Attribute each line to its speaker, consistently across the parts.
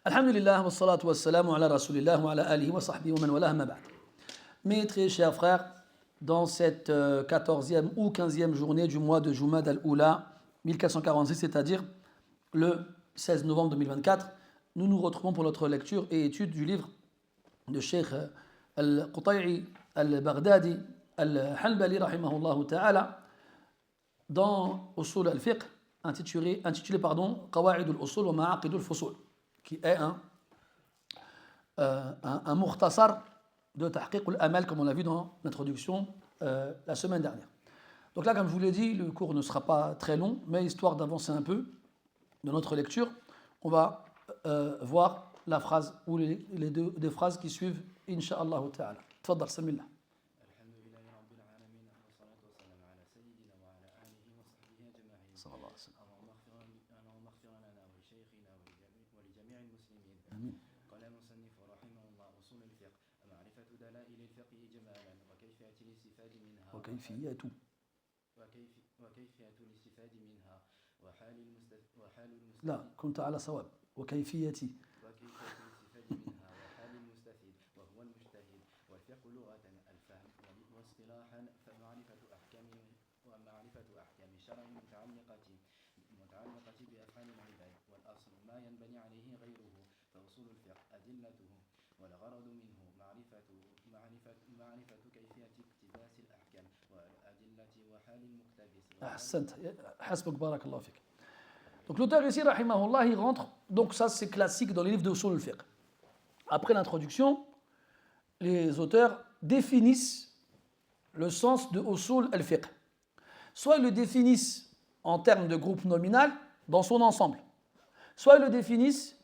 Speaker 1: Alhamdulillah, wa salatu wa salamu ala rasulillah wa ala alihi wa sahbihi wa man wala ma ba'd. Mes très chers frères, dans cette 14e ou 15e journée du mois de Jumad al-Oula 1446, c'est-à-dire le 16 novembre 2024, nous nous retrouvons pour notre lecture et étude du livre de Cheikh al-Qutay'i al-Baghdadi al-Hanbali rahimahullah ta'ala dans Usul al-Fiqh intitulé Qawa'id al-Usul wa Ma'aqid al-Fusul, qui est un mukhtasar de Tahqiq al-Amal, comme on l'a vu dans l'introduction la semaine dernière. Donc là, comme je vous l'ai dit, le cours ne sera pas très long, mais histoire d'avancer un peu dans notre lecture, on va voir la phrase ou les deux phrases qui suivent, Inch'Allah ta'ala. Tfaddal, samillah. وكيفية الاستفادة منها لا كنت على صواب وكيفية الاستفادة منها وحال المستفيد وهو المجتهد والفقه لغة الفهم واصطلاحا فمعرفة أحكام شرع متعلقة بأفعال العباد والأصل ما ينبني عليه غيره فأصول الفقه أدلته والغرض منه معرفة كيفية اقتباس الأحكام والأدلة وحال المقتبس. أحسنت حسبك بارك الله فيك. Donc l'auteur ici, rahimahullah, il rentre, donc ça c'est classique dans les livres de Usul al-Fiqh. Après l'introduction, les auteurs définissent le sens de Usul al-Fiqh. Soit ils le définissent en termes de groupe nominal dans son ensemble, soit ils le définissent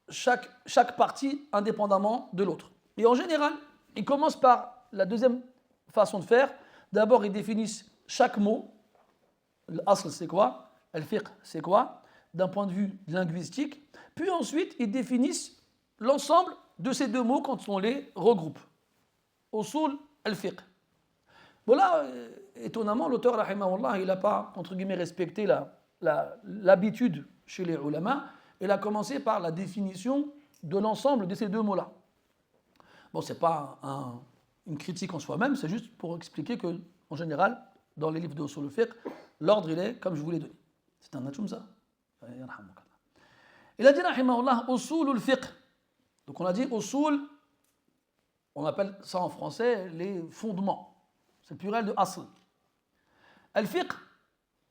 Speaker 1: chaque partie indépendamment de l'autre. Et en général, ils commencent par la deuxième façon de faire. D'abord, ils définissent chaque mot. L'asl, c'est quoi? Al-fiqh, c'est quoi? D'un point de vue linguistique. Puis ensuite, ils définissent l'ensemble de ces deux mots quand on les regroupe. Usul al-fiqh. Voilà, étonnamment, l'auteur, rahimahullah, il n'a pas, entre guillemets, respecté l'habitude chez les ulama. Il a commencé par la définition de l'ensemble de ces deux mots-là. Bon, ce n'est pas une critique en soi-même, c'est juste pour expliquer qu'en général, dans les livres de Usul al-Fiqh, l'ordre, il est comme je vous l'ai donné. C'est un natchoum, il a dit, rahimahullah, Usul al-Fiqh. Donc on a dit Usul, on appelle ça en français les fondements. C'est le pluriel de Asl. Al-Fiqh,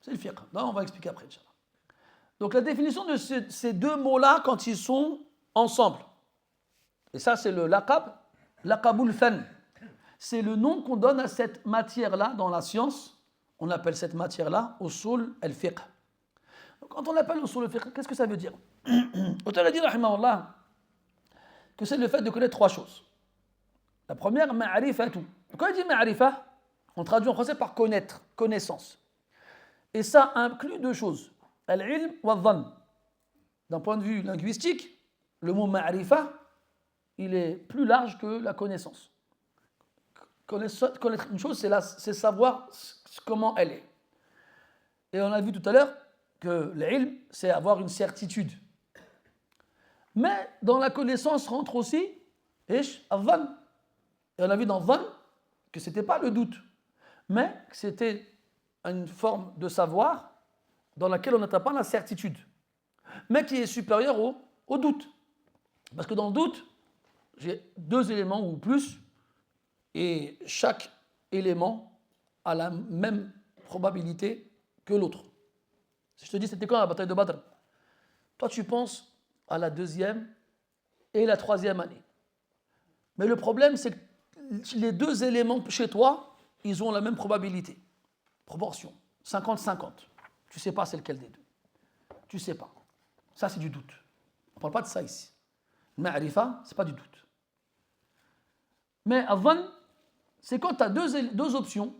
Speaker 1: c'est le fiqh. Là, on va expliquer après, Inch'Allah. Donc la définition de ces deux mots-là quand ils sont ensemble. Et ça, c'est le laqabul fan. C'est le nom qu'on donne à cette matière-là dans la science. On appelle cette matière-là usul al-fiqh. Quand on l'appelle usul al-fiqh, qu'est-ce que ça veut dire? L'auteur a dit, rahimahullah, que c'est le fait de connaître trois choses. La première, ma'rifatu. Quand il dit ma'rifa, on traduit en français par connaître, connaissance. Et ça inclut deux choses. Al-ilm wa dhann. D'un point de vue linguistique, le mot ma'rifa, il est plus large que la connaissance. Connaître une chose, c'est savoir comment elle est. Et on a vu tout à l'heure que l'ilm, c'est avoir une certitude. Mais dans la connaissance rentre aussi al-dhann. Et on a vu dans dhann que ce n'était pas le doute, mais que c'était une forme de savoir dans laquelle on n'atteint pas la certitude, mais qui est supérieure au doute. Parce que dans le doute, j'ai deux éléments ou plus, et chaque élément a la même probabilité que l'autre. Si je te dis, c'était quand la bataille de Badr? Toi, tu penses à la deuxième et la troisième année. Mais le problème, c'est que les deux éléments chez toi, ils ont la même probabilité. Proportion, 50-50. Tu ne sais pas c'est lequel des deux. Tu ne sais pas. Ça, c'est du doute. On ne parle pas de ça ici. Ma'rifa, ce n'est pas du doute. Mais al-dhann, c'est quand tu as deux options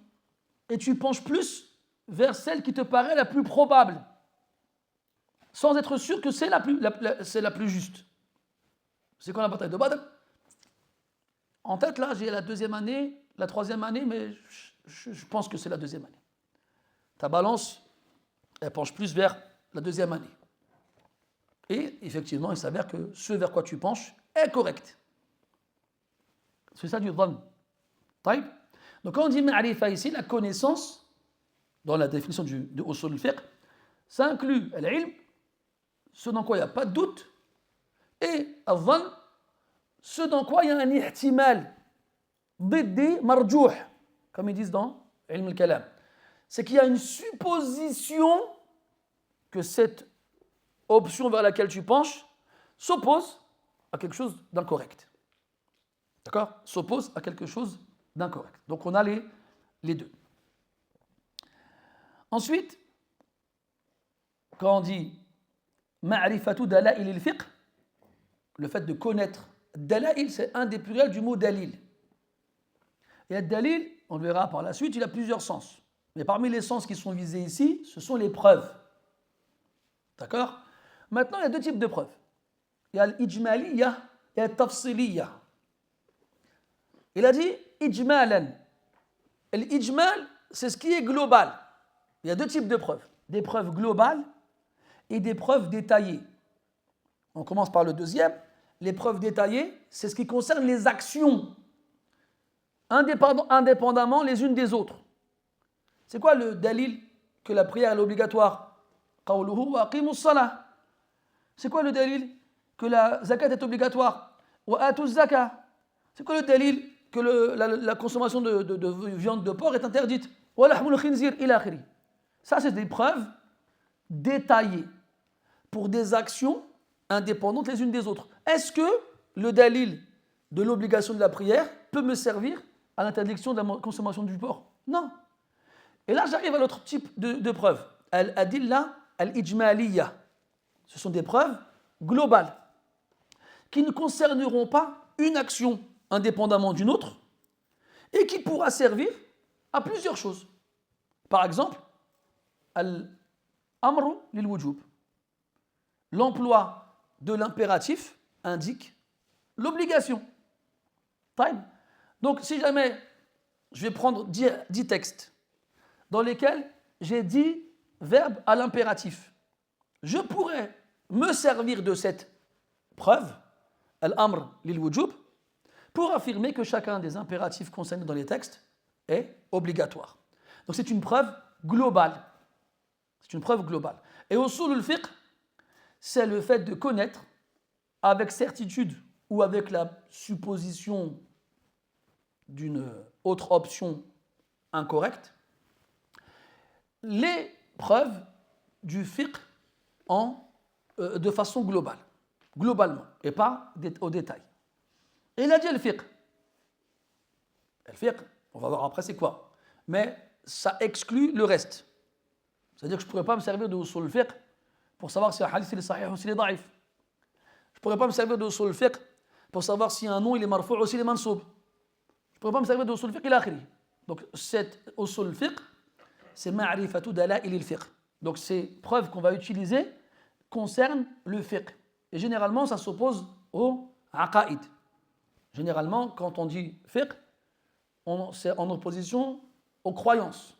Speaker 1: et tu penches plus vers celle qui te paraît la plus probable, sans être sûr que c'est la plus juste. C'est quand la bataille de Badr? En tête, là, j'ai la deuxième année, la troisième année, mais je pense que c'est la deuxième année. Ta balance, elle penche plus vers la deuxième année. Et effectivement, il s'avère que ce vers quoi tu penches est correct. C'est ça du dhann. طيب. Donc quand on dit ma'rifa ici, la connaissance, dans la définition de usul al-fiqh, ça inclut l'ilm, ce dans quoi il n'y a pas de doute, et al-dhann, ce dans quoi il y a un ihtimal, ضدي marjouh, comme ils disent dans ilm al-kalam. C'est qu'il y a une supposition que cette option vers laquelle tu penches s'oppose à quelque chose d'incorrect. D'accord? S'oppose à quelque chose d'incorrect. Donc on a les deux. Ensuite, quand on dit ma'rifatu dala'il al-fiqh, le fait de connaître dala'il, c'est un des pluriels du mot dalil. Et dalil, on le verra par la suite, il a plusieurs sens. Mais parmi les sens qui sont visés ici, ce sont les preuves. D'accord? Maintenant, il y a deux types de preuves. Il y a l'ijmaliyya et l'tafsiliyya. Il a dit ijmalan. L'ijmal, c'est ce qui est global. Il y a deux types de preuves. Des preuves globales et des preuves détaillées. On commence par le deuxième. Les preuves détaillées, c'est ce qui concerne les actions, indépendamment les unes des autres. C'est quoi le dalil que la prière est obligatoire? Qawluhu wa aqimus salah. C'est quoi le dalil que la zakat est obligatoire? Wa atuz zakah. C'est quoi le dalil que la consommation de viande de porc est interdite? Wa lahmul khinzir ila akhiri. Ça, c'est des preuves détaillées pour des actions indépendantes les unes des autres. Est-ce que le dalil de l'obligation de la prière peut me servir à l'interdiction de la consommation du porc? Non. Et là, j'arrive à l'autre type de preuves. Al-adilla al-ijmaliyya. Ce sont des preuves globales qui ne concerneront pas une action indépendamment d'une autre et qui pourra servir à plusieurs choses. Par exemple, al-amru lil-wujub. L'emploi de l'impératif indique l'obligation. Donc, si jamais je vais prendre 10 textes dans lesquels j'ai 10 verbes à l'impératif, je pourrais me servir de cette preuve, al-amr lil-wujub, pour affirmer que chacun des impératifs concernés dans les textes est obligatoire. Donc c'est une preuve globale. C'est une preuve globale. Et usul al-fiqh, c'est le fait de connaître avec certitude ou avec la supposition d'une autre option incorrecte les preuves du fiqh de façon globale, globalement, et pas au détail. Et il a dit le fiqh. Le fiqh, on va voir après c'est quoi. Mais ça exclut le reste. C'est-à-dire que je ne pourrais pas me servir de usul al-fiqh pour savoir si un hadith est sahih ou s'il est daif. Je ne pourrais pas me servir de usul al-fiqh pour savoir si un nom il est marfou ou s'il est mansoub. Je ne pourrais pas me servir de usul al-fiqh ila akhiri. Donc cette usul al-fiqh, c'est ma'rifatu dala'il al-fiqh. Donc ces preuves qu'on va utiliser concernent le fiqh. Et généralement, ça s'oppose au aqaïd. Généralement, quand on dit fiqh, c'est en opposition aux croyances.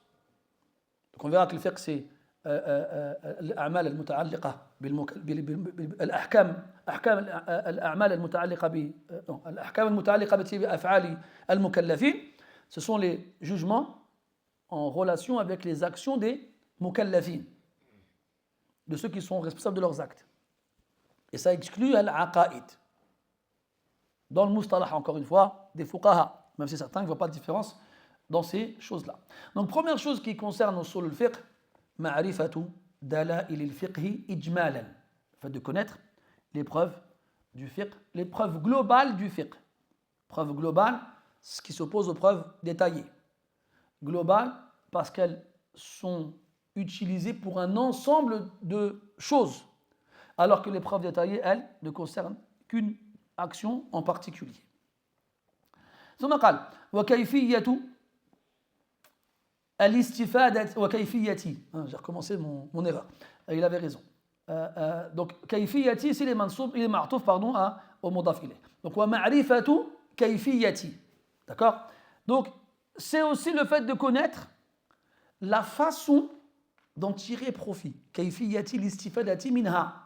Speaker 1: Donc on verra que le fiqh, c'est الأعمال المتعلقة الأحكام المتعلقة بأفعال المكلفين. Ce sont les jugements en relation avec les actions des mukallafin, de ceux qui sont responsables de leurs actes. Et ça exclut al-aqaïd. Dans le mustalah, encore une fois, des fuqaha, même si certains ne voient pas de différence dans ces choses-là. Donc, première chose qui concerne usul al-fiqh, ma'rifatu dala'il al-fiqhi ijmalan. Le fait de connaître les preuves du fiqh, les preuves globales du fiqh. Preuves globales, ce qui s'oppose aux preuves détaillées. Globales, parce qu'elles sont utilisées pour un ensemble de choses, alors que les preuves détaillées, elles, ne concernent qu'une action en particulier. ثم قال وكيفية الاستفادة وكيفية j'ai recommencé mon erreur, il avait raison. Donc كيفية c'est les mansoub, il est ma'touf pardon au mudaf ilayh. Donc ومعرفة كيفية, d'accord? Donc c'est aussi le fait de connaître la façon d'en tirer profit. كيفية الاستفادة منها,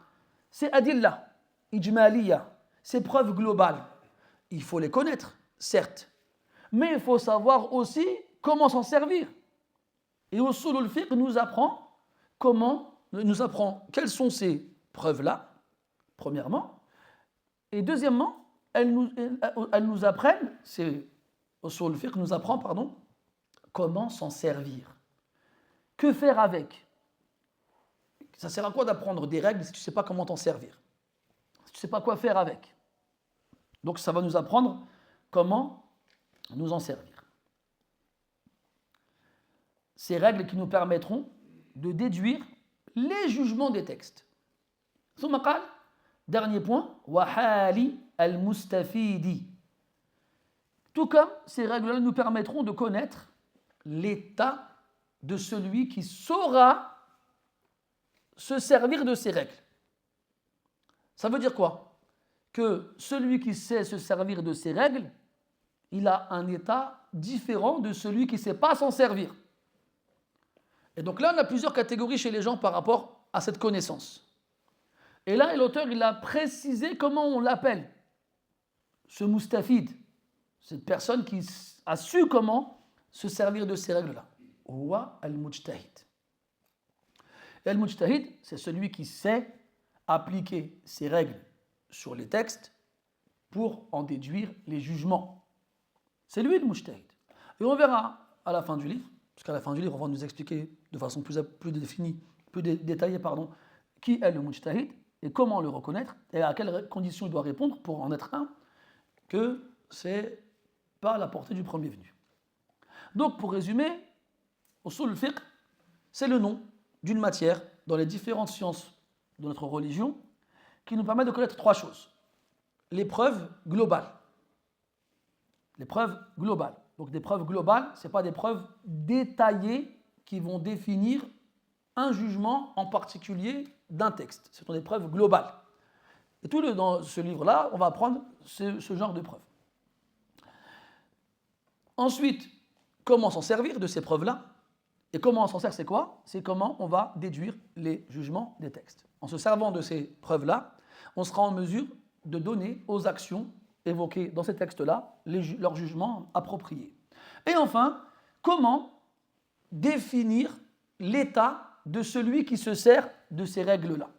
Speaker 1: c'est adilla, ijmaliya, c'est preuves globales. Il faut les connaître, certes, mais il faut savoir aussi comment s'en servir. Et Usul al-Fiqh nous apprend quelles sont ces preuves-là, premièrement, et deuxièmement, elles nous apprennent, Usul al-Fiqh nous apprend, comment s'en servir. Que faire avec? Ça sert à quoi d'apprendre des règles si tu ne sais pas comment t'en servir? Si tu ne sais pas quoi faire avec? Donc ça va nous apprendre comment nous en servir. Ces règles qui nous permettront de déduire les jugements des textes. ثم قال, dernier point, وحال المستفيد. Tout comme ces règles-là nous permettront de connaître l'état de celui qui saura se servir de ces règles. Ça veut dire quoi? Que celui qui sait se servir de ces règles, il a un état différent de celui qui ne sait pas s'en servir. Et donc là, on a plusieurs catégories chez les gens par rapport à cette connaissance. Et là, l'auteur, il a précisé comment on l'appelle. Ce mustafid, cette personne qui a su comment se servir de ces règles-là. Huwa al-mujtahid. Et al-mujtahid, c'est celui qui sait appliquer ces règles sur les textes pour en déduire les jugements. C'est lui le mujtahid. Et on verra à la fin du livre, parce qu'à la fin du livre, on va nous expliquer de façon plus définie, plus détaillée, qui est le mujtahid et comment le reconnaître et à quelles conditions il doit répondre pour en être un, que c'est pas à la portée du premier venu. Donc, pour résumer, Usul al-Fiqh, c'est le nom d'une matière dans les différentes sciences de notre religion qui nous permet de connaître trois choses. Les preuves globales. Les preuves globales. Donc des preuves globales, ce n'est pas des preuves détaillées qui vont définir un jugement en particulier d'un texte. Ce sont des preuves globales. Et dans ce livre-là, on va apprendre ce genre de preuves. Ensuite, comment s'en servir de ces preuves-là? Et comment on s'en sert, c'est quoi? C'est comment on va déduire les jugements des textes. En se servant de ces preuves-là, on sera en mesure de donner aux actions évoquées dans ces textes-là leurs jugements appropriés. Et enfin, comment définir l'état de celui qui se sert de ces règles-là?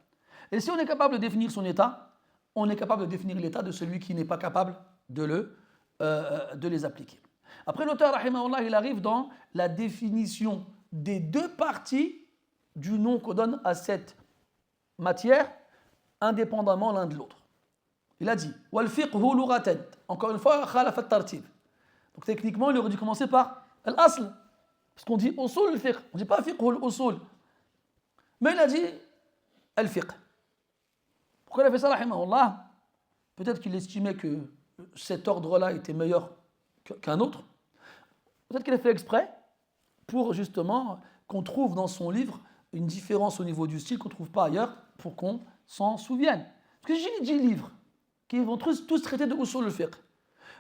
Speaker 1: Et si on est capable de définir son état, on est capable de définir l'état de celui qui n'est pas capable de les appliquer. Après, l'auteur, rahimahullah, il arrive dans la définition des deux parties du nom qu'on donne à cette matière, indépendamment l'un de l'autre. Il a dit wal fiqhu lughatan. Encore une fois, khalaf at-tartib. Donc techniquement, il aurait dû commencer par al-asl, parce qu'on dit usul al-fiqh, on ne dit pas fiqhu al-usul. Mais il a dit al-fiqh. Pourquoi il a fait ça, rahimahullah? Peut-être qu'il estimait que cet ordre-là était meilleur qu'un autre. Peut-être qu'il a fait exprès pour justement qu'on trouve dans son livre une différence au niveau du style qu'on ne trouve pas ailleurs pour qu'on s'en souvienne. Parce que j'ai 10 livres qui vont tous traiter de usul al-fiqh.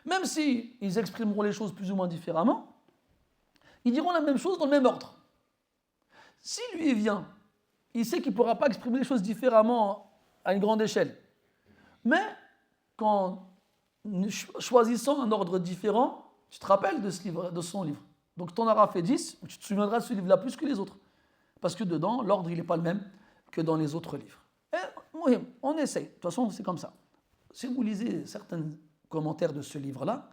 Speaker 1: Même s'ils exprimeront les choses plus ou moins différemment, ils diront la même chose dans le même ordre. Si lui vient, il sait qu'il ne pourra pas exprimer les choses différemment à une grande échelle. Mais qu'en choisissant un ordre différent, tu te rappelles de son livre. Donc tu en auras fait 10, tu te souviendras de ce livre-là plus que les autres. Parce que dedans, l'ordre, il n'est pas le même que dans les autres livres. Et on essaye. De toute façon, c'est comme ça. Si vous lisez certains commentaires de ce livre-là,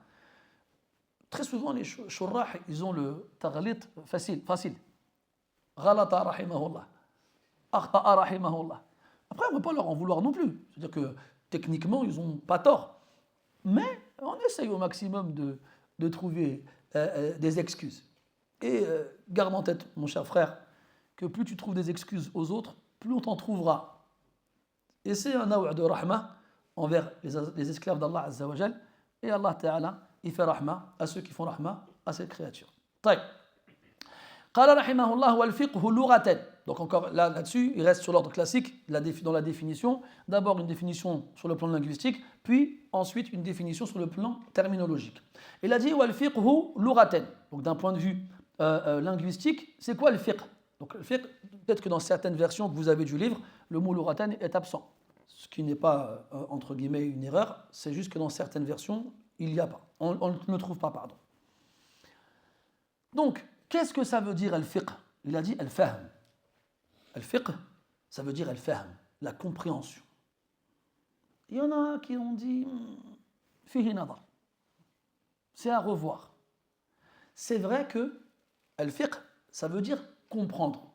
Speaker 1: très souvent, les shurrah, ils ont le taghlit facile. Ghalata rahimahullah. Akhta'a rahimahullah. Après, on ne peut pas leur en vouloir non plus. C'est-à-dire que techniquement, ils n'ont pas tort. Mais on essaye au maximum de trouver des excuses. Et garde en tête, mon cher frère, que plus tu trouves des excuses aux autres, plus on t'en trouvera. Et c'est un nawa' de rahma envers les esclaves d'Allah Azza wa Jal. Et Allah Ta'ala, il fait rahma à ceux qui font rahma à cette créature. طيب. قال رحمه الله والفقه لغة. Donc encore là-dessus, il reste sur l'ordre classique dans la définition. D'abord une définition sur le plan linguistique, puis ensuite une définition sur le plan terminologique. Il a dit والفقه لغة. Donc d'un point de vue linguistique, c'est quoi le fiqh? Donc le fiqh, peut-être que dans certaines versions que vous avez du livre, le mot لغة est absent. ce qui n'est pas, entre guillemets, une erreur, c'est juste que dans certaines versions, il n'y a pas. On ne trouve pas, pardon. Donc, qu'est-ce que ça veut dire al-fiqh? Il a dit al-fahm. Al-fiqh, ça veut dire al-fahm, la compréhension. Il y en a qui ont dit fihi nadar. C'est à revoir. C'est vrai que al-fiqh, ça veut dire comprendre.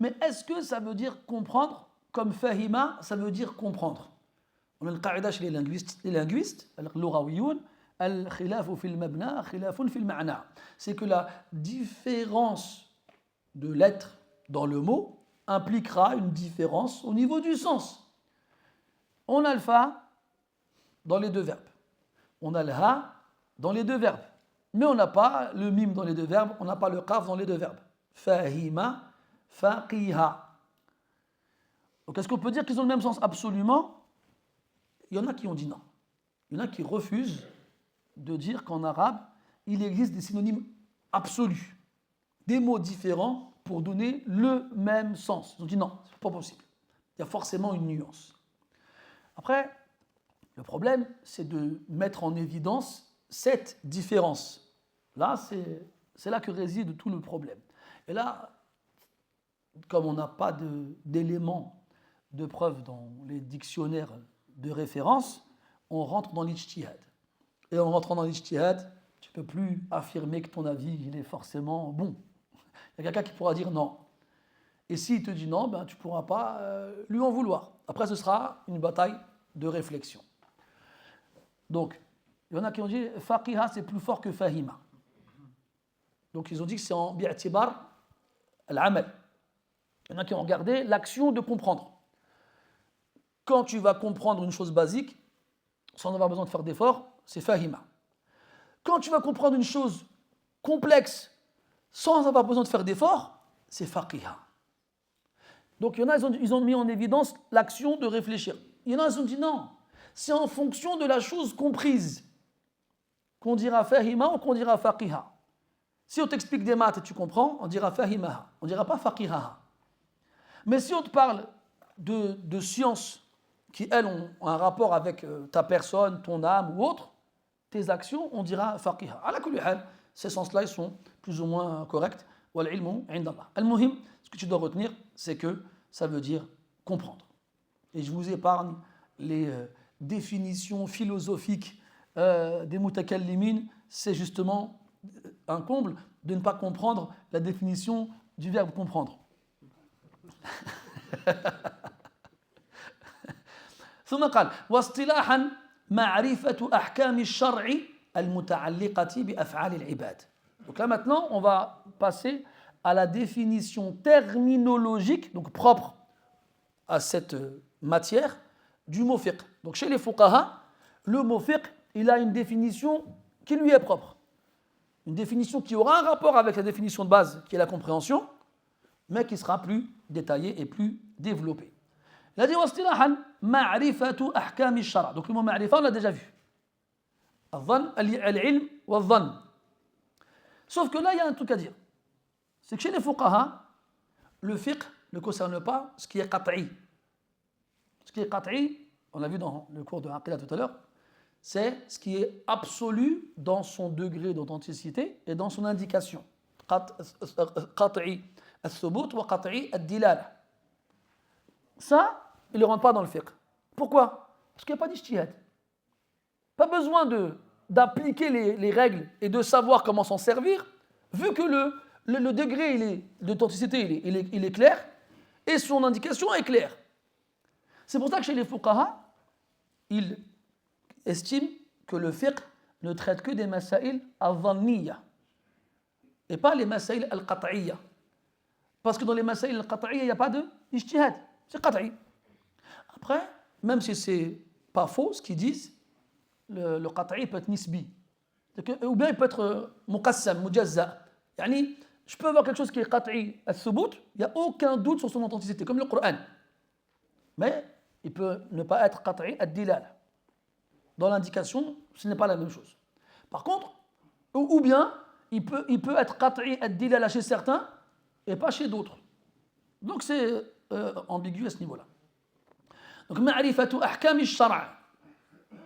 Speaker 1: Mais est-ce que ça veut dire comprendre comme fahima, ça veut dire comprendre? On a le qaïda chez les linguistes, al-lughawiyoun, al-khilafu fil mabna, khilafun fil ma'na. C'est que la différence de lettres dans le mot impliquera une différence au niveau du sens. On a le fa dans les deux verbes. On a le ha dans les deux verbes. Mais on n'a pas le mime dans les deux verbes, on n'a pas le qaf dans les deux verbes. Fahima, faqiha. Donc est-ce qu'on peut dire qu'ils ont le même sens? Absolument. Il y en a qui ont dit non. Il y en a qui refusent de dire qu'en arabe, il existe des synonymes absolus, des mots différents pour donner le même sens. Ils ont dit non, c'est pas possible. Il y a forcément une nuance. Après, le problème, c'est de mettre en évidence cette différence. Là, c'est là que réside tout le problème. Et là, comme on n'a pas d'éléments de preuve dans les dictionnaires de référence, on rentre dans l'ijtihad. Et en rentrant dans l'ijtihad, tu ne peux plus affirmer que ton avis il est forcément bon. Il y a quelqu'un qui pourra dire non. Et s'il te dit non, ben, tu ne pourras pas lui en vouloir. Après, ce sera une bataille de réflexion. Donc, il y en a qui ont dit faqiha, c'est plus fort que fahima. Donc, ils ont dit que c'est en bi'atibar al-amal. Il y en a qui ont regardé l'action de comprendre. Quand tu vas comprendre une chose basique, sans avoir besoin de faire d'efforts, c'est fahima. Quand tu vas comprendre une chose complexe, sans avoir besoin de faire d'efforts, c'est faqiha. Donc il y en a, ils ont mis en évidence l'action de réfléchir. Il y en a, ils ont dit non, c'est en fonction de la chose comprise qu'on dira fahima ou qu'on dira faqiha. Si on t'explique des maths et tu comprends, on dira fahimaha, on ne dira pas faqihaha. Mais si on te parle de sciences qui, elles, ont un rapport avec ta personne, ton âme ou autre, tes actions, on dira faqiha. Ala kulli hal, ces sens-là, ils sont plus ou moins corrects. Wal ilmu indallah. Al-muhim, ce que tu dois retenir, c'est que ça veut dire comprendre. Et je vous épargne les définitions philosophiques des mutakallimin. C'est justement un comble de ne pas comprendre la définition du verbe comprendre. ثم قال واصطلاحا معرفة أحكام الشرع المتعلقة بأفعال العباد. Donc là maintenant on va passer à la définition terminologique, donc propre à cette matière, du mot fiqh. Donc chez les fuqaha, le mot fiqh, il a une définition qui lui est propre. Une définition qui aura un rapport avec la définition de base, qui est la compréhension, mais qui sera plus détaillée et plus développée. Il a dit واصطلاحا معرفة أحكام الشرع. Donc le mot معرفة, on l'a déjà vu. الظن العلم والظن. Sauf que là, il y a un truc à dire. C'est que chez les fuqaha, le fiqh ne concerne pas ce qui est qat'i. Ce qui est qat'i, on l'a vu dans le cours de Aqila tout à l'heure, c'est ce qui est absolu dans son degré d'authenticité et dans son indication. Qat'i al-thubut wa qat'i al-dilala. Ça, il ne rentre pas dans le fiqh. Pourquoi? Parce qu'il n'y a pas d'ijtihad. Pas besoin d'appliquer les règles et de savoir comment s'en servir, vu que le degré d'authenticité il est clair et son indication est claire. C'est pour ça que chez les fuqaha, ils estiment que le fiqh ne traite que des masaïl al-dhanniya et pas les masaïl al-qat'iyya. Parce que dans les masaïl al-qat'iyya, il n'y a pas d'ijtihad. C'est qat'i. Après, même si ce n'est pas faux ce qu'ils disent, le qat'i peut être nisbi. Ou bien il peut être muqassam, mujazza. Yani, je peux avoir quelque chose qui est qat'i al-thubut, il n'y a aucun doute sur son authenticité, comme le Coran. Mais il peut ne pas être qat'i al-dilal. Dans l'indication, ce n'est pas la même chose. Par contre, ou bien il peut être qat'i al-dilal chez certains et pas chez d'autres. Donc c'est ambigu à ce niveau-là. Donc, ma'rifatu ahkam ash-shar',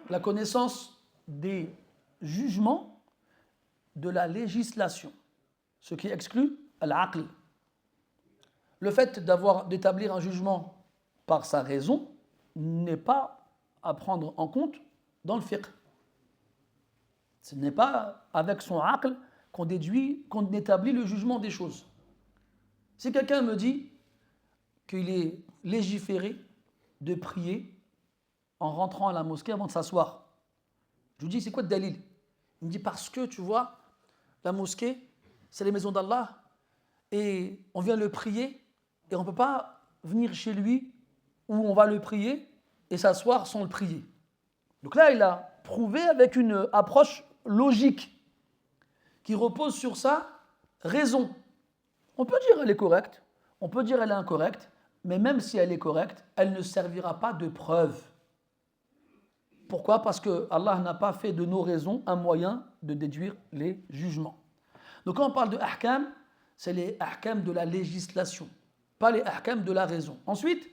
Speaker 1: la connaissance des jugements de la législation, ce qui exclut al-aql. Le fait d'établir un jugement par sa raison n'est pas à prendre en compte dans le fiqh. Ce n'est pas avec son aql qu'on établit le jugement des choses. Si quelqu'un me dit qu'il est légiféré de prier en rentrant à la mosquée avant de s'asseoir, je lui dis, c'est quoi le dalil? Il me dit, parce que tu vois, la mosquée, c'est les maisons d'Allah, et on vient le prier, et on ne peut pas venir chez lui où on va le prier et s'asseoir sans le prier. Donc là, il a prouvé avec une approche logique qui repose sur sa raison. On peut dire qu'elle est correcte, on peut dire qu'elle est incorrecte, mais même si elle est correcte, elle ne servira pas de preuve. Pourquoi? Parce que Allah n'a pas fait de nos raisons un moyen de déduire les jugements. Donc quand on parle de ahkam, c'est les ahkam de la législation, pas les ahkam de la raison. Ensuite,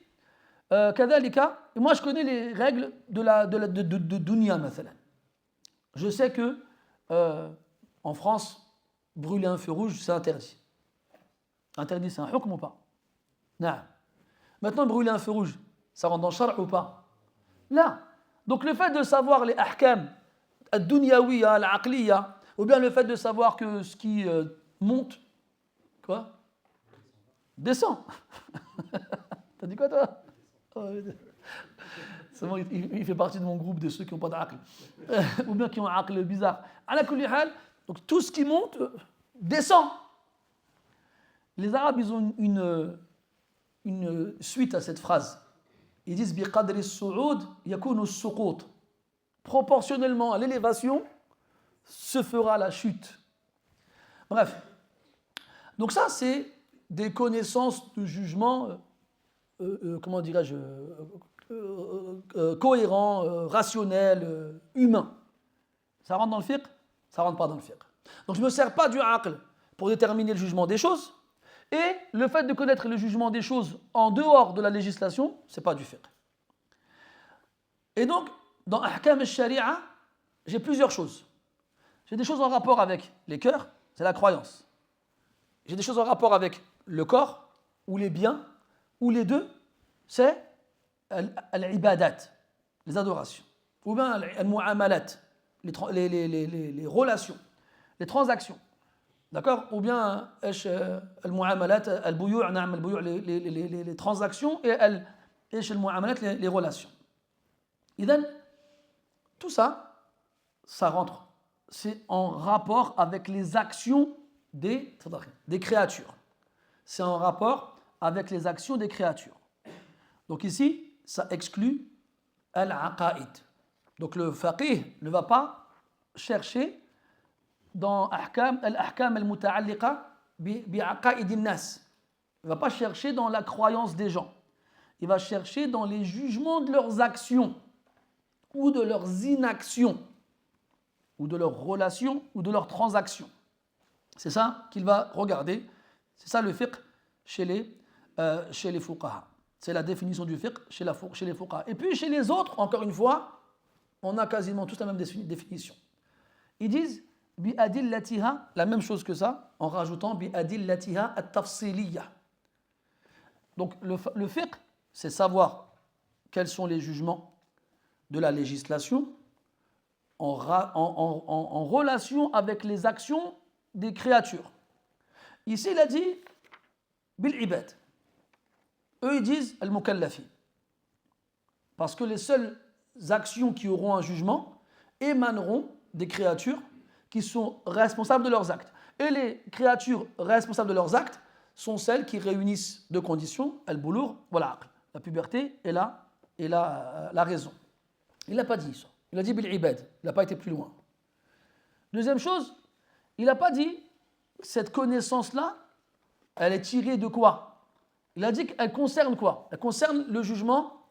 Speaker 1: kadhalika, moi je connais les règles de dunya, mathalan. Je sais que en France, brûler un feu rouge, c'est interdit. Interdit, c'est un hukm ou pas? Non. Maintenant, brûler un feu rouge, ça rentre dans le shar' ou pas? Là. Donc le fait de savoir les ahkam ad-dunyawiya, al-aqliya, ou bien le fait de savoir que ce qui monte, quoi? Descend. T'as dit quoi toi? C'est bon, il fait partie de mon groupe de ceux qui n'ont pas d'aql. Ou bien qui ont un aql bizarre. Ala kulli hal, donc tout ce qui monte descend. Les Arabes, ils ont une suite à cette phrase. Ils disent biqadri as-su'ud yakunu as-suqut. Proportionnellement à l'élévation se fera la chute. Bref. Donc ça, c'est des connaissances de jugement, comment dirais-je, cohérents, rationnels, humains. Ça rentre dans le fiqh? Ça rentre pas dans le fiqh. Donc je ne me sers pas du aql pour déterminer le jugement des choses. Et le fait de connaître le jugement des choses en dehors de la législation, ce n'est pas du fiqh. Et donc, dans ahkam al-sharia, j'ai plusieurs choses. J'ai des choses en rapport avec les cœurs, c'est la croyance. J'ai des choses en rapport avec le corps, ou les biens, ou les deux, c'est al-ibadat, les adorations. Ou bien al-mu'amalat, les relations, les transactions. D'accord? Ou bien al-mu'amalat, al-buyu', les transactions, et al-mu'amalat, les relations. Idhan, tout ça, ça rentre. C'est en rapport avec les actions des créatures. C'est en rapport avec les actions des créatures. Donc ici, ça exclut al-aqaïd. Donc le faqih ne va pas chercher dans al-ahkam al-muta'alliqa bi'aqaïd an-nas. Il ne va pas chercher dans la croyance des gens. Il va chercher dans les jugements de leurs actions ou de leurs inactions ou de leurs relations ou de leurs transactions. C'est ça qu'il va regarder. C'est ça le fiqh chez les fuqaha. C'est la définition du fiqh chez les fuqaha. Et puis chez les autres, encore une fois, on a quasiment tous la même définition. Ils disent bi adillatiha, la même chose que ça, en rajoutant bi adillatiha at-tafsiliyya. Donc le fiqh, c'est savoir quels sont les jugements de la législation en relation avec les actions des créatures. Ici, il a dit bil ibad. Eux, ils disent al-mukallafi. Parce que les seules actions qui auront un jugement émaneront des créatures qui sont responsables de leurs actes. Et les créatures responsables de leurs actes sont celles qui réunissent deux conditions, al-bulugh wal aql, la puberté et la raison. Il n'a pas dit ça. Il a dit bil ibad. Il n'a pas été plus loin. Deuxième chose, il n'a pas dit cette connaissance-là, elle est tirée de quoi? Il a dit qu'elle concerne quoi? Elle concerne le jugement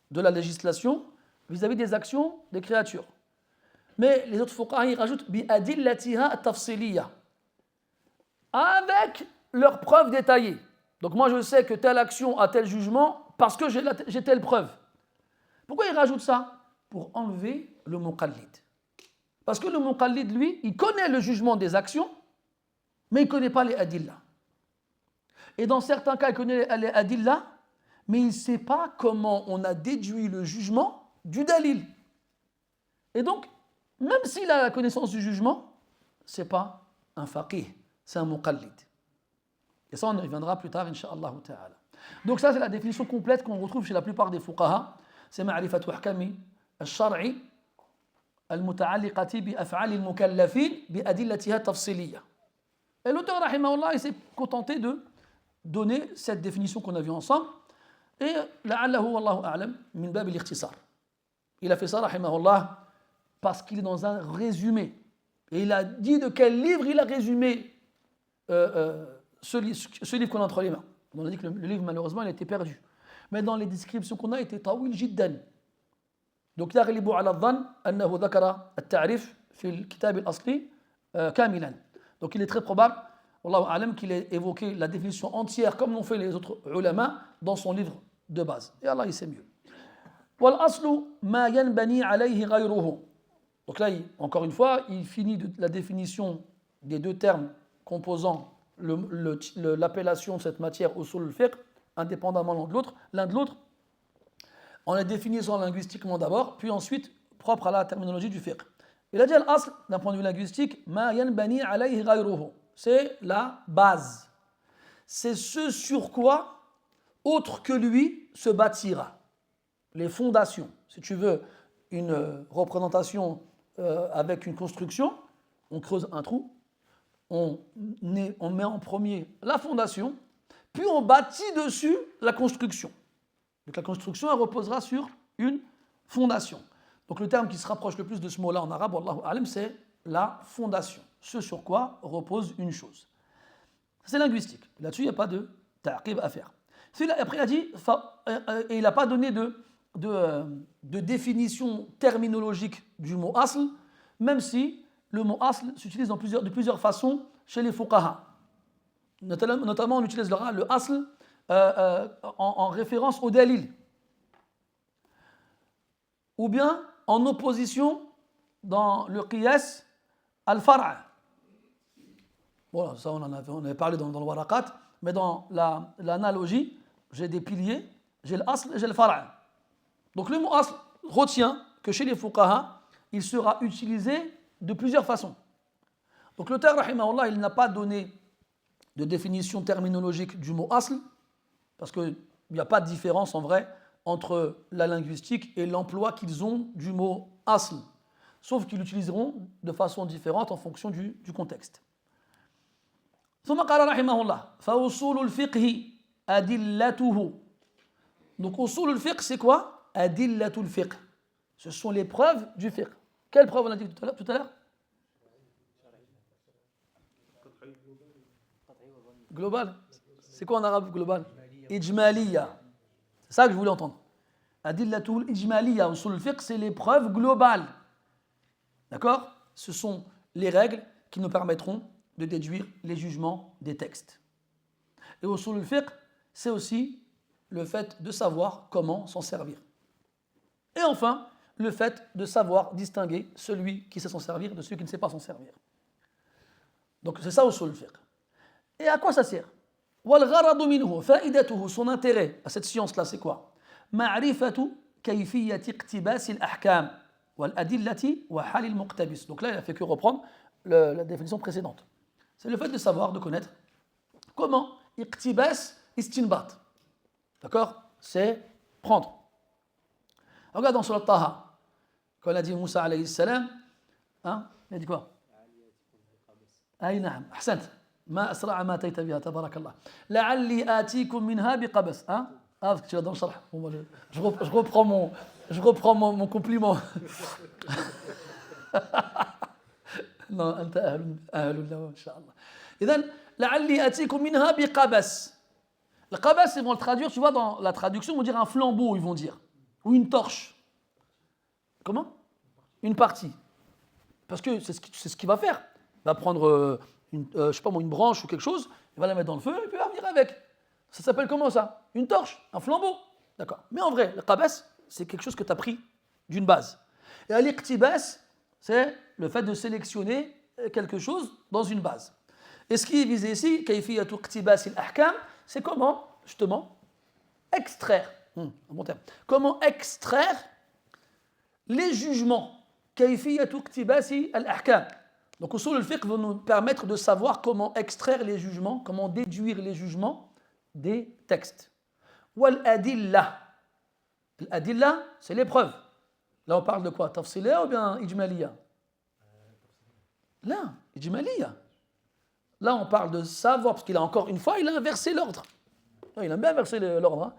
Speaker 1: de la législation vis-à-vis des actions des créatures. Mais les autres fuqaha, ils rajoutent bi adillatiha at-tafsiliyya, avec leurs preuves détaillées. Donc moi je sais que telle action a tel jugement parce que j'ai telle preuve. Pourquoi il rajoute ça? Pour enlever le muqallid. Parce que le muqallid, lui, il connaît le jugement des actions, mais il ne connaît pas les adillah. Et dans certains cas, il connaît les adillah, mais il ne sait pas comment on a déduit le jugement du dalil. Et donc, même s'il a la connaissance du jugement, ce n'est pas un faqih, c'est un muqallid. Et ça, on y reviendra plus tard, incha'Allah ta'ala. Donc ça, c'est la définition complète qu'on retrouve chez la plupart des fuqaha. C'est ma'rifatu ahkami al-shar'i al-muta'alliqati bi af'ali al-mukallafin bi adillatiha tafsiliya. Et l'auteur, rahimahullah, il s'est contenté de donner cette définition qu'on a vue ensemble. Et la'allahu wallahu a'lam min bab al-ikhtisar. Il a fait ça, rahimahullah, parce qu'il est dans un résumé. Et il a dit de quel livre il a résumé ce livre qu'on a entre les mains. On a dit que le livre, malheureusement, il a été perdu. Mais dans les descriptions qu'on a, il était tawil jiddan. Donc, yaghlibu ala dhann annahu dhakara at-ta'rif fi al-kitab al-asli kamilan. Donc, il est très probable, wallahu a'lam, qu'il ait évoqué la définition entière, comme l'ont fait les autres ulama, dans son livre de base. Et Allah, il sait mieux. Wal aslu ma yanbani alayhi ghayruhu. Donc là, encore une fois, il finit la définition des deux termes composant l'appellation de cette matière usul al-fiqh, indépendamment l'un de l'autre, en les définissant linguistiquement d'abord, puis ensuite propre à la terminologie du fiqh. Il a dit al-asl, d'un point de vue linguistique, ma yanbani alayhi ghayruhu. C'est la base. C'est ce sur quoi autre que lui se bâtira. Les fondations. Si tu veux une représentation avec une construction, on creuse un trou, on met en premier la fondation, puis on bâtit dessus la construction. Donc la construction, elle reposera sur une fondation. Donc le terme qui se rapproche le plus de ce mot-là en arabe, wallahu a'lam, c'est la fondation. Ce sur quoi repose une chose. C'est linguistique. Là-dessus, il n'y a pas de ta'qib à faire. Après, il a dit, et il n'a pas donné de définition terminologique du mot asl, même si le mot asl s'utilise de plusieurs façons chez les fuqaha. Notamment, on utilise le asl en référence au dalil, ou bien en opposition dans le qiyas al-far'. Voilà, ça on avait parlé dans le waraqat, mais dans l'analogie, j'ai des piliers, j'ai l'asl et j'ai le far'. Donc le mot asl retient que chez les fuqaha, il sera utilisé de plusieurs façons. Donc l'auteur, rahimahullah, il n'a pas donné de définition terminologique du mot asl, parce qu'il n'y a pas de différence en vrai entre la linguistique et l'emploi qu'ils ont du mot asl, sauf qu'ils l'utiliseront de façon différente en fonction du contexte. ثم قال رحمه الله فأصول الفقه أدلته. Donc usul al-fiqh, c'est quoi? Adillatul fiqh. Ce sont les preuves du fiqh. Quelles preuves on a dit tout à l'heure? Global. C'est quoi en arabe global? Ijmaliya. C'est ça que je voulais entendre. Adillatul ijmaliya. Usul al-fiqh, c'est les preuves globales. D'accord? Ce sont les règles qui nous permettront de déduire les jugements des textes. Et usul al-fiqh, c'est aussi le fait de savoir comment s'en servir. Et enfin, le fait de savoir distinguer celui qui sait s'en servir de celui qui ne sait pas s'en servir. Donc c'est ça usul al-fiqh. Et à quoi ça sert? Wal-gharadu minhu, fa'idatuhu, son intérêt à cette science-là, c'est quoi? Ma'rifatu kayfiyyati iqtibasi al-ahkam wal-adillati wa hal al-muqtabis. Donc là, il n'a fait que reprendre la définition précédente. C'est le fait de savoir, de connaître comment iqtibas istinbat. D'accord? C'est prendre. Regarde dans Surat Taha, quand il a dit Moussa alayhi salam, hein, il a dit quoi? Aïe na'am, ahsant. Ma asra'a ma taïta biha, tabarakallah. La'alli atikum minha biqabas. Hein? Ah, parce que tu vas dans le sharh. Je reprends mon compliment. Non, anta ahlun lahu, incha'Allah. Idhan, la'alli atikum minha biqabas. Le qabas, ils vont le traduire, tu vois, dans la traduction, ils vont dire un flambeau, ils vont dire. Ou une torche. Comment? Une partie. Parce que c'est ce qu'il va faire. Il va prendre, je sais pas moi, une branche ou quelque chose, il va la mettre dans le feu et puis il va venir avec. Ça s'appelle comment ça? Une torche, un flambeau. D'accord. Mais en vrai, le qabas, c'est quelque chose que tu as pris d'une base. Et al-iqtibas, c'est le fait de sélectionner quelque chose dans une base. Et ce qui est visé ici, kayfiyatu iqtibas al-ahkam, c'est comment, justement, extraire, un bon terme, comment extraire les jugements. Kayfiyatu iqtibas al-ahkam. Donc, usul al-fiqh va nous permettre de savoir comment extraire les jugements, comment déduire les jugements des textes. Wal adilla. L'adilla, c'est l'épreuve. Là, on parle de quoi? Tafsiliya ou bien ijmaliya? Là, ijmaliya. Là, on parle de savoir, parce qu'il a encore une fois, il a inversé l'ordre. Il a bien inversé l'ordre. Hein.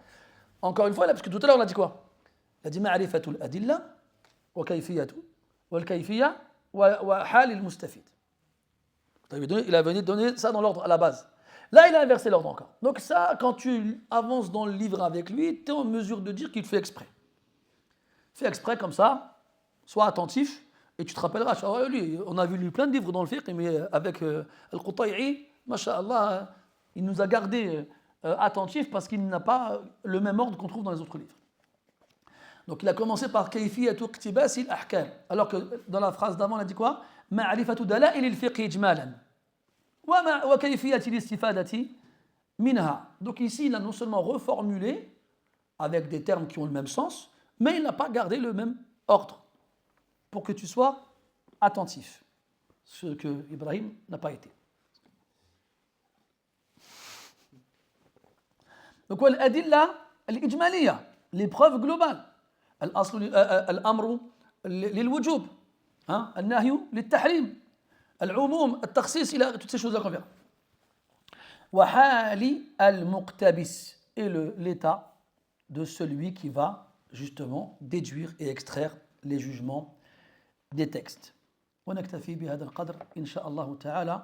Speaker 1: Encore une fois, là, parce que tout à l'heure, on a dit quoi? Il a dit ma'rifatul adilla wa kayfiyatu wal kayfiya wa hal al-mustafid. Il a venu donner ça dans l'ordre à la base. Là, il a inversé l'ordre encore. Donc ça, quand tu avances dans le livre avec lui, tu es en mesure de dire qu'il fait exprès. Fais exprès comme ça, sois attentif, et tu te rappelleras. Lui, on a vu lui plein de livres dans le fiqh, mais avec Al-Qutay'i, masha'Allah, il nous a gardé attentifs parce qu'il n'a pas le même ordre qu'on trouve dans les autres livres. Donc il a commencé par kayfiyatu iqtibas al-ahkam, alors que dans la phrase d'avant, on a dit quoi? Ma'rifatu dala'il al-fiqh ijmalan. وكيفية الاستفادة منها. Donc ici, il a non seulement reformulé avec des termes qui ont le même sens, mais il n'a pas gardé le même ordre pour que tu sois attentif, ce que Ibrahim n'a pas été. Donc الأدلة الإجمالية, les preuves globales. الأمر للوجوب, النهي للتحريم. العموم التخصيص الى toutes ces choses là qu'on verra. وحال المقتبس et l'état de celui qui va justement déduire et extraire les jugements des textes. ونكتفي بهذا القدر إن شاء الله تعالى.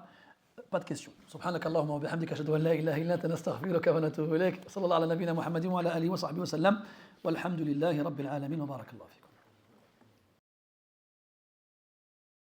Speaker 1: Pas de questions. سبحانك اللهم وبحمدك أشهد أن لا إله إلا أنت نستغفرك ونتوب إليك. صلى الله على نبينا محمد وعلى آله وصحبه وسلم والحمد لله رب العالمين وبارك الله فيكم.